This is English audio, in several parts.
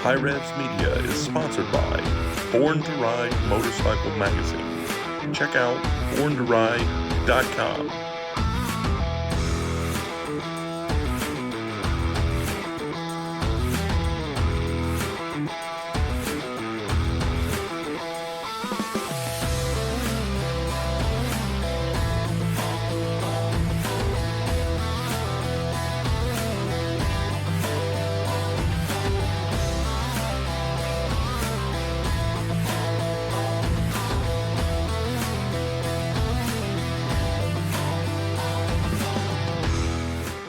HiRevz Media is sponsored by Born to Ride Motorcycle Magazine. Check out borntoride.com.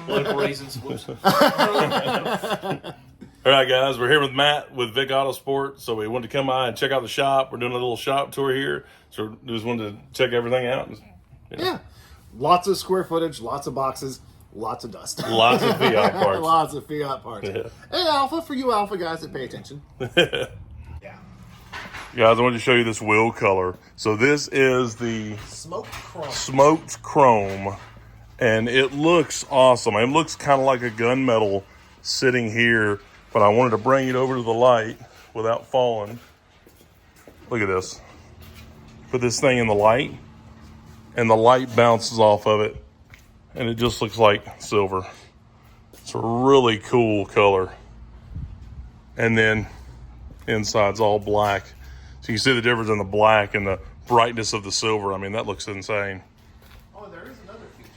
Political reasons. Whoops. All right, guys, we're here with Matt with Vick Autosports. So we wanted to come by and check out the shop. We're doing a little shop tour here. So we just wanted to check everything out. Yeah. Lots of square footage, lots of boxes, lots of dust. Lots of Fiat parts. Lots of Fiat parts. Yeah. And Alpha for you Alpha guys that pay attention. Yeah. Guys, I wanted to show you this wheel color. So this is the smoked chrome. And it looks awesome. It looks kind of like a gunmetal sitting here, but I wanted to bring it over to the light without falling. Look at this. Put this thing in the light, and the light bounces off of it, and it just looks like silver. It's a really cool color. And then inside's all black. So you can see the difference in the black and the brightness of the silver. I mean, that looks insane. Oh, there is another feature.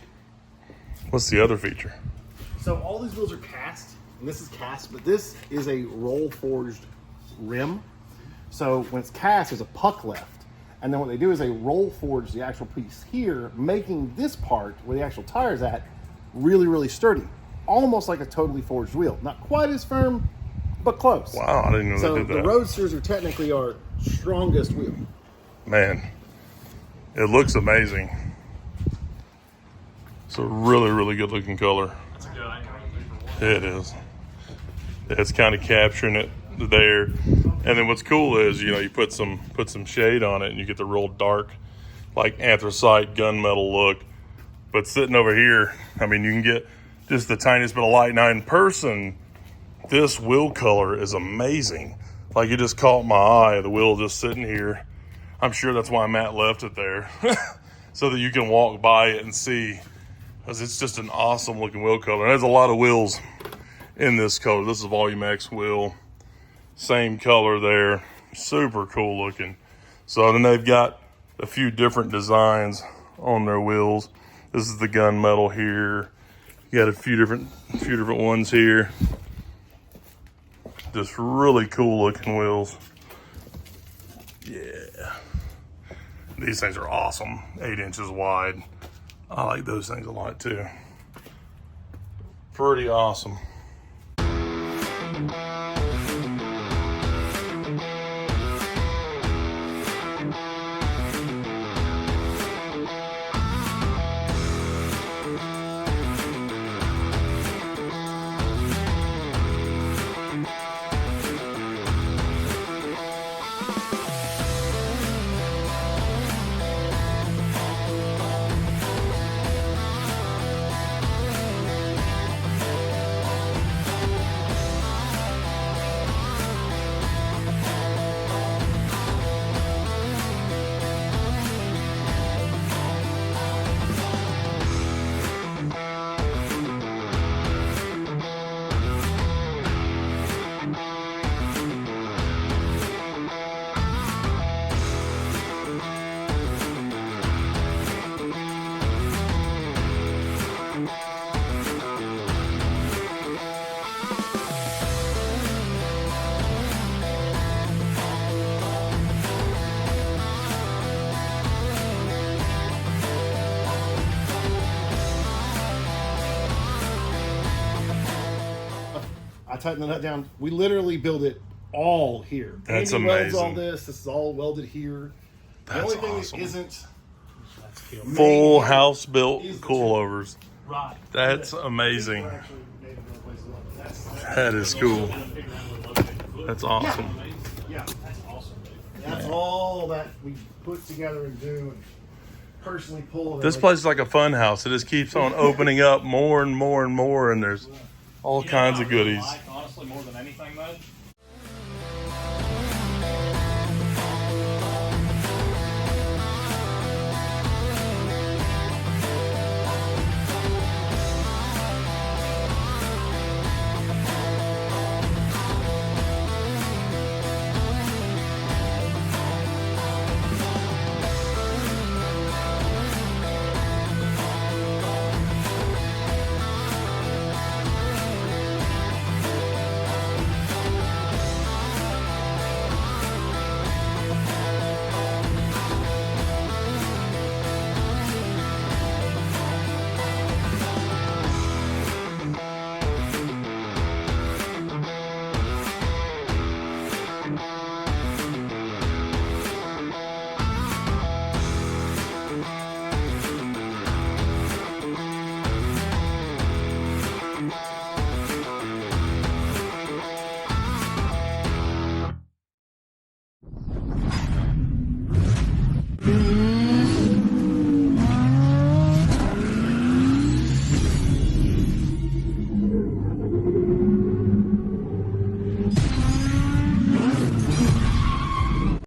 What's the other feature? So all these wheels are cast, and this is cast, but this is a roll forged rim. So when it's cast, there's a puck left. And then what they do is they roll forge the actual piece here, making this part where the actual tire's at really, really sturdy. Almost like a totally forged wheel. Not quite as firm, but close. Wow, I didn't know So they did that. the Roadsters are technically our strongest wheel. Man, it looks amazing. It's a really, really good looking color. That's a good angle. It is. It's kind of capturing it there. And then what's cool is, you know, you put some shade on it and you get the real dark, like anthracite gunmetal look. But sitting over here, I mean, you can get just the tiniest bit of light. Now in person, this wheel color is amazing. Like, it just caught my eye, the wheel just sitting here. I'm sure that's why Matt left it there, so that you can walk by it and see, because it's just an awesome looking wheel color. And there's a lot of wheels in this color. This is Volume X wheel, same color there, super cool looking. So then they've got a few different designs on their wheels. This is the gunmetal here. You got a few different ones here. Just really cool looking wheels. Yeah. These things are awesome. 8 inches wide. I like those things a lot too. Pretty awesome. I tightened the nut down. We literally build it all here. That's Andy welds amazing. all this. This is all welded here. That's the only thing awesome. that isn't Full house built coilovers. Right. That's amazing. we're actually made in other places. That's That is cool. That's awesome. yeah. That's awesome. That's all that we put together and do and personally pull. This place is like a fun house. It just keeps on opening up more and more and more, and there's all kinds of goodies. Honestly, more than anything, though,